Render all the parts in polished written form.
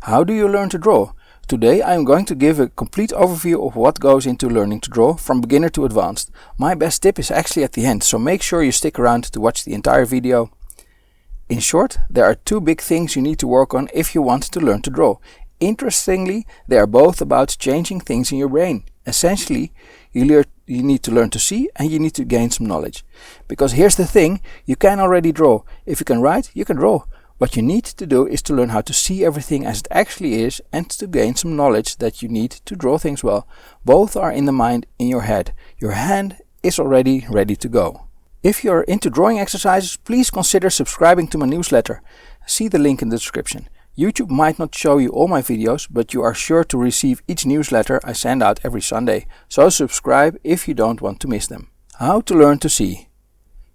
How do you learn to draw? Today I am going to give a complete overview of what goes into learning to draw from beginner to advanced. My best tip is actually at the end, so make sure you stick around to watch the entire video. In short, there are two big things you need to work on if you want to learn to draw. Interestingly, they are both about changing things in your brain. Essentially, you need to learn to see and you need to gain some knowledge. Because here's the thing, you can already draw. If you can write, you can draw. What you need to do is to learn how to see everything as it actually is and to gain some knowledge that you need to draw things well. Both are in the mind, in your head. Your hand is already ready to go. If you're into drawing exercises, please consider subscribing to my newsletter. See the link in the description. YouTube might not show you all my videos, but you are sure to receive each newsletter I send out every Sunday. So subscribe if you don't want to miss them. How to learn to see.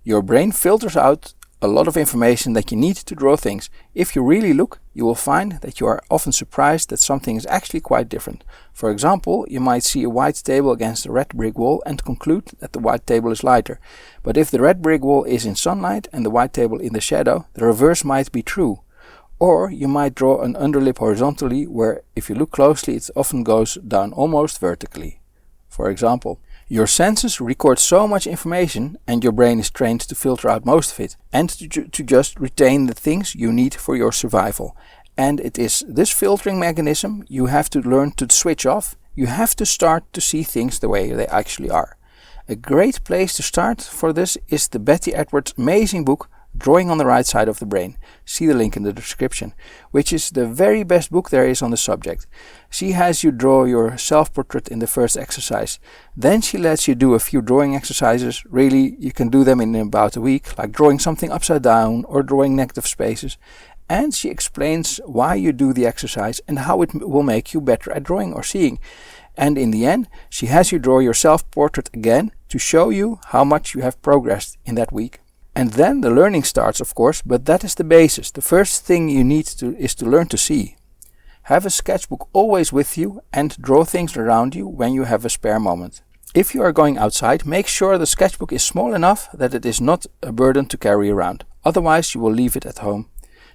Your brain filters out a lot of information that you need to draw things. If you really look, you will find that you are often surprised that something is actually quite different. For example, you might see a white table against a red brick wall and conclude that the white table is lighter. But if the red brick wall is in sunlight and the white table in the shadow, the reverse might be true. Or you might draw an underlip horizontally where if you look closely it often goes down almost vertically. For example, your senses record so much information and your brain is trained to filter out most of it and to just retain the things you need for your survival. And it is this filtering mechanism you have to learn to switch off. You have to start to see things the way they actually are. A great place to start for this is the Betty Edwards' amazing book Drawing on the Right Side of the Brain. See the link in the description, which is the very best book there is on the subject. She has you draw your self-portrait in the first exercise. Then she lets you do a few drawing exercises. Really, you can do them in about a week, like drawing something upside down or drawing negative spaces. And she explains why you do the exercise and how it will make you better at drawing or seeing. And in the end, she has you draw your self-portrait again to show you how much you have progressed in that week. And then the learning starts, of course, but that is the basis. The first thing you need is to learn to see. Have a sketchbook always with you and draw things around you when you have a spare moment. If you are going outside, make sure the sketchbook is small enough that it is not a burden to carry around. Otherwise, you will leave it at home.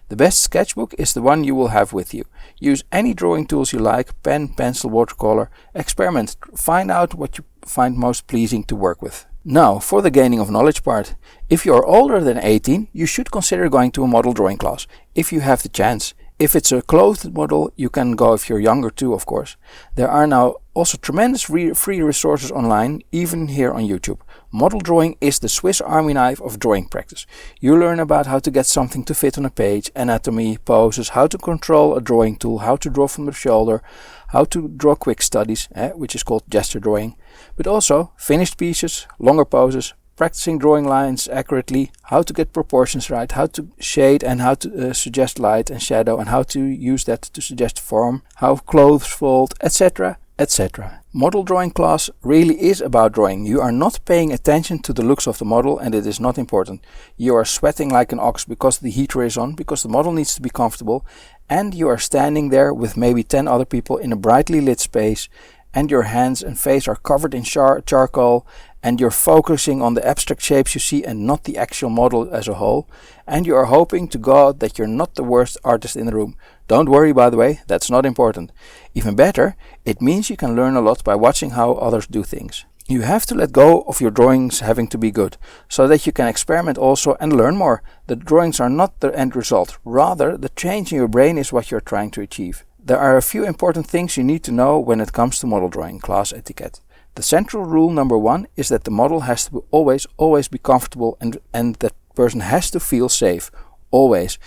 The best sketchbook is the one you will have with you. Use any drawing tools you like, pen, pencil, watercolor. Experiment. Find out what you find most pleasing to work with. Now, for the gaining of knowledge part. If you are older than 18, you should consider going to a model drawing class, if you have the chance. If it's a clothed model, you can go if you're younger too, of course. There are now also tremendous free resources online, even here on YouTube. Model drawing is the Swiss Army knife of drawing practice. You learn about how to get something to fit on a page, anatomy, poses, how to control a drawing tool, how to draw from the shoulder, how to draw quick studies, which is called gesture drawing, but also finished pieces, longer poses, practicing drawing lines accurately, how to get proportions right, how to shade and how to suggest light and shadow and how to use that to suggest form, how clothes fold, etc. etc. Model drawing class really is about drawing. You are not paying attention to the looks of the model and it is not important. You are sweating like an ox because the heater is on, because the model needs to be comfortable, and you are standing there with maybe 10 other people in a brightly lit space and your hands and face are covered in charcoal and you're focusing on the abstract shapes you see and not the actual model as a whole, and you are hoping to God that you're not the worst artist in the room. Don't worry, by the way, that's not important. Even better, it means you can learn a lot by watching how others do things. You have to let go of your drawings having to be good, so that you can experiment also and learn more. The drawings are not the end result, rather the change in your brain is what you're trying to achieve. There are a few important things you need to know when it comes to model drawing class etiquette. The central rule number 1 is that the model has to always be comfortable and that person has to feel safe. Always.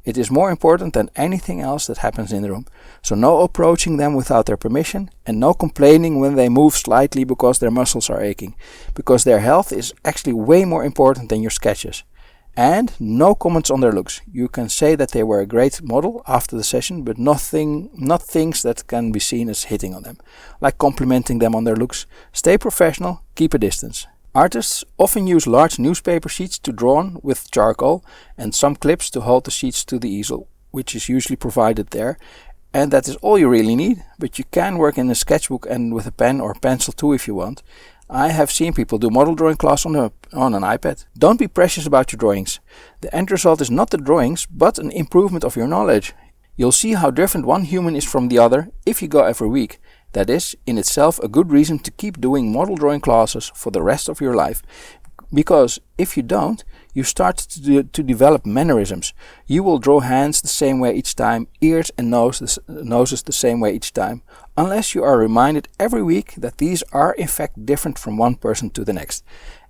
It is more important than anything else that happens in the room. So no approaching them without their permission and no complaining when they move slightly because their muscles are aching. Because their health is actually way more important than your sketches. And no comments on their looks. You can say that they were a great model after the session, but not things that can be seen as hitting on them, like complimenting them on their looks. Stay professional, keep a distance. Artists often use large newspaper sheets to draw on with charcoal and some clips to hold the sheets to the easel, which is usually provided there. And that is all you really need, but you can work in a sketchbook and with a pen or pencil too if you want. I have seen people do model drawing class on an iPad. Don't be precious about your drawings. The end result is not the drawings, but an improvement of your knowledge. You'll see how different one human is from the other if you go every week. That is, in itself, a good reason to keep doing model drawing classes for the rest of your life. Because if you don't, you start to develop mannerisms. You will draw hands the same way each time, ears and noses the same way each time, unless you are reminded every week that these are in fact different from one person to the next.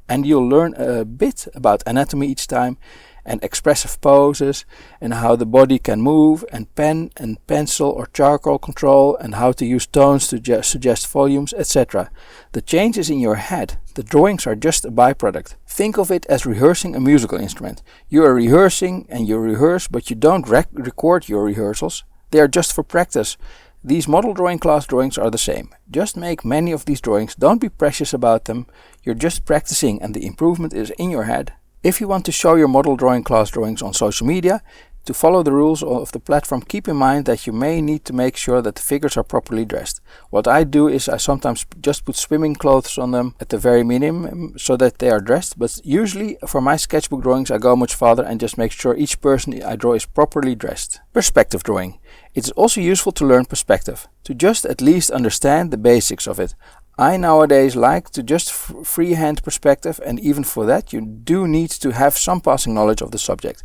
And you'll learn a bit about anatomy each time, and expressive poses, and how the body can move, and pen and pencil or charcoal control, and how to use tones to suggest volumes, etc. The change is in your head. The drawings are just a byproduct. Think of it as rehearsing a musical instrument. You are rehearsing and you rehearse, but you don't record your rehearsals. They are just for practice. These model drawing class drawings are the same. Just make many of these drawings. Don't be precious about them. You're just practicing and the improvement is in your head. If you want to show your model drawing class drawings on social media, to follow the rules of the platform, keep in mind that you may need to make sure that the figures are properly dressed. What I do is I sometimes just put swimming clothes on them at the very minimum so that they are dressed, but usually for my sketchbook drawings I go much farther and just make sure each person I draw is properly dressed. Perspective drawing. It is also useful to learn perspective, to just at least understand the basics of it. I nowadays like to just freehand perspective, and even for that you do need to have some passing knowledge of the subject.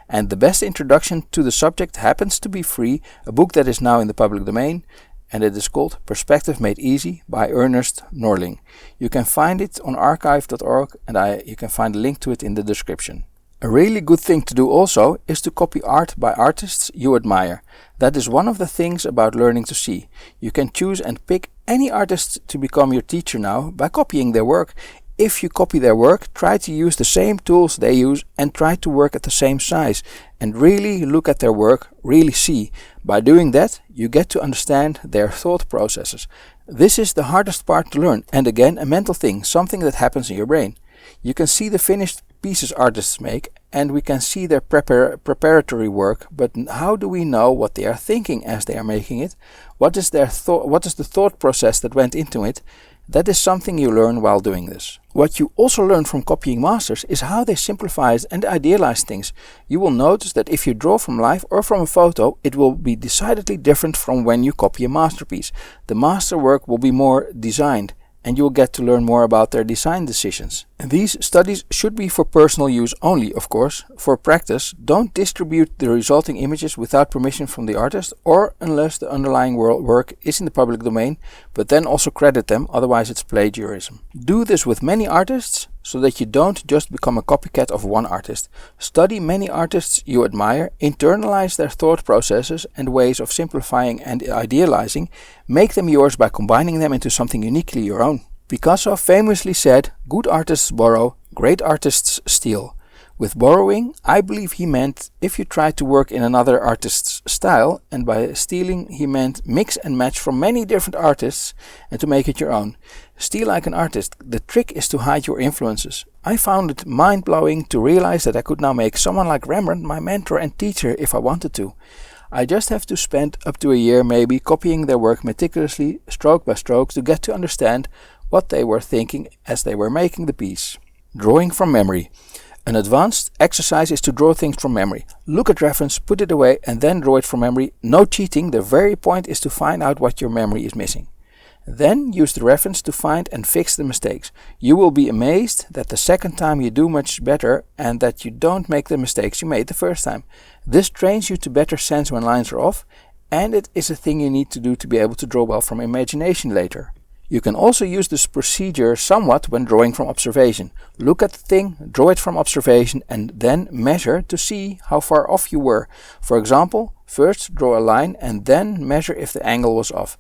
And the best introduction to the subject happens to be free, a book that is now in the public domain, and it is called Perspective Made Easy by Ernest Norling. You can find it on archive.org, and you can find a link to it in the description. A really good thing to do also is to copy art by artists you admire. That is one of the things about learning to see. You can choose and pick any artist to become your teacher now by copying their work. If you copy their work, try to use the same tools they use and try to work at the same size. And really look at their work, really see. By doing that, you get to understand their thought processes. This is the hardest part to learn, and again a mental thing, something that happens in your brain. You can see the finished pieces artists make, and we can see their preparatory work, but how do we know what they are thinking as they are making it? What is the thought process that went into it? That is something you learn while doing this. What you also learn from copying masters is how they simplify and idealize things. You will notice that if you draw from life or from a photo, it will be decidedly different from when you copy a masterpiece. The masterwork will be more designed, and you'll get to learn more about their design decisions. And these studies should be for personal use only, of course. For practice, don't distribute the resulting images without permission from the artist or unless the underlying work is in the public domain, but then also credit them, otherwise it's plagiarism. Do this with many artists so that you don't just become a copycat of one artist. Study many artists you admire, internalize their thought processes and ways of simplifying and idealizing, make them yours by combining them into something uniquely your own. Picasso famously said, "Good artists borrow, great artists steal." With borrowing, I believe he meant if you try to work in another artist's style, and by stealing he meant mix and match from many different artists and to make it your own. Steal like an artist. The trick is to hide your influences. I found it mind-blowing to realize that I could now make someone like Rembrandt my mentor and teacher if I wanted to. I just have to spend up to a year maybe copying their work meticulously, stroke by stroke, to get to understand what they were thinking as they were making the piece. Drawing from memory. An advanced exercise is to draw things from memory. Look at reference, put it away, and then draw it from memory. No cheating, the very point is to find out what your memory is missing. Then use the reference to find and fix the mistakes. You will be amazed that the second time you do much better and that you don't make the mistakes you made the first time. This trains you to better sense when lines are off, and it is a thing you need to do to be able to draw well from imagination later. You can also use this procedure somewhat when drawing from observation. Look at the thing, draw it from observation, and then measure to see how far off you were. For example, first draw a line and then measure if the angle was off.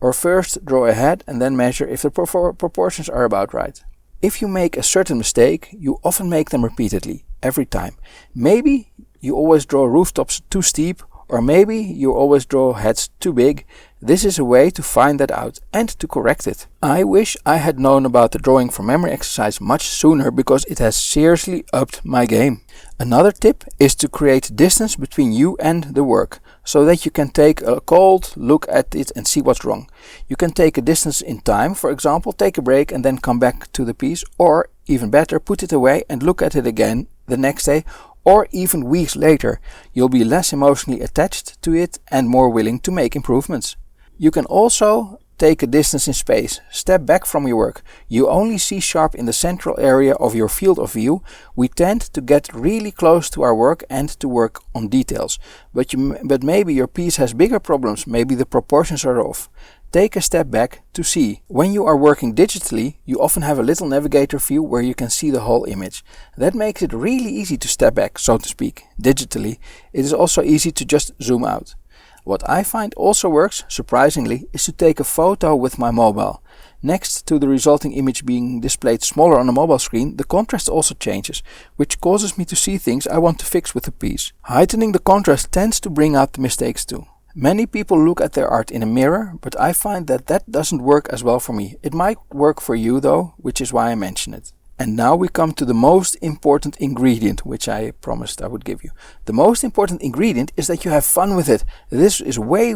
Or first draw a head and then measure if the proportions are about right. If you make a certain mistake, you often make them repeatedly, every time. Maybe you always draw rooftops too steep, or maybe you always draw heads too big. This is a way to find that out and to correct it. I wish I had known about the drawing from memory exercise much sooner, because it has seriously upped my game. Another tip is to create distance between you and the work, so that you can take a cold look at it and see what's wrong. You can take a distance in time, for example, take a break and then come back to the piece, or even better, put it away and look at it again the next day, or even weeks later, you'll be less emotionally attached to it and more willing to make improvements. You can also take a distance in space, step back from your work. You only see sharp in the central area of your field of view. We tend to get really close to our work and to work on details. But maybe your piece has bigger problems, maybe the proportions are off. Take a step back to see. When you are working digitally, you often have a little navigator view where you can see the whole image. That makes it really easy to step back, so to speak. Digitally, it is also easy to just zoom out. What I find also works, surprisingly, is to take a photo with my mobile. Next to the resulting image being displayed smaller on the mobile screen, the contrast also changes, which causes me to see things I want to fix with the piece. Heightening the contrast tends to bring out the mistakes too. Many people look at their art in a mirror, but I find that doesn't work as well for me. It might work for you though, which is why I mention it. And now we come to the most important ingredient, which I promised I would give you. The most important ingredient is that you have fun with it. This is way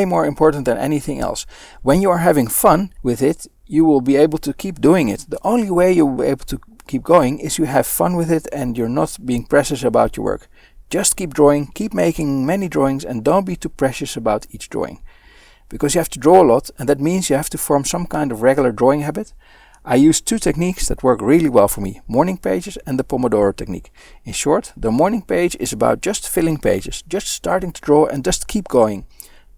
more important than anything else. When you are having fun with it, you will be able to keep doing it. The only way you will be able to keep going is you have fun with it and you're not being precious about your work. Just keep drawing, keep making many drawings, and don't be too precious about each drawing. Because you have to draw a lot, and that means you have to form some kind of regular drawing habit. I use two techniques that work really well for me, morning pages and the Pomodoro technique. In short, the morning page is about just filling pages, just starting to draw and just keep going.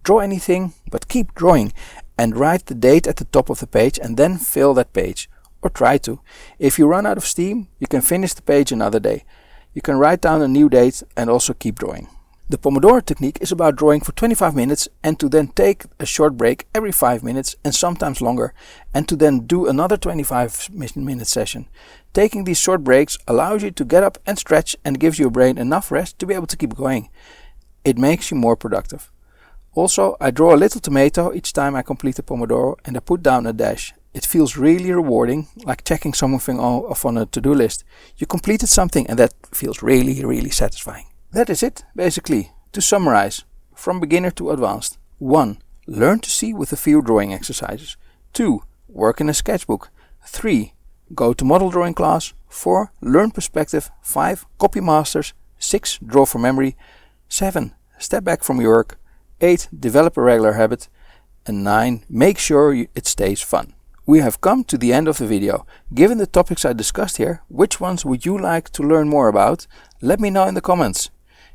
Draw anything, but keep drawing, and write the date at the top of the page and then fill that page. Or try to. If you run out of steam, you can finish the page another day. You can write down a new date and also keep drawing. The Pomodoro technique is about drawing for 25 minutes and to then take a short break every 5 minutes and sometimes longer, and to then do another 25-minute session. Taking these short breaks allows you to get up and stretch and gives your brain enough rest to be able to keep going. It makes you more productive. Also, I draw a little tomato each time I complete a Pomodoro and I put down a dash. It feels really rewarding, like checking something off on a to-do list. You completed something and that feels really satisfying. That is it, basically. To summarize, from beginner to advanced. 1. Learn to see with a few drawing exercises. 2. Work in a sketchbook. 3. Go to model drawing class. 4. Learn perspective. 5. Copy masters. 6. Draw from memory. 7. Step back from your work. 8. Develop a regular habit. And 9. Make sure it stays fun. We have come to the end of the video. Given the topics I discussed here, which ones would you like to learn more about? Let me know in the comments.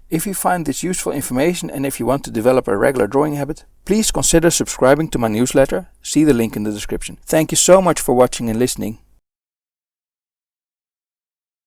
If you find this useful information and if you want to develop a regular drawing habit, please consider subscribing to my newsletter. See the link in the description. Thank you so much for watching and listening.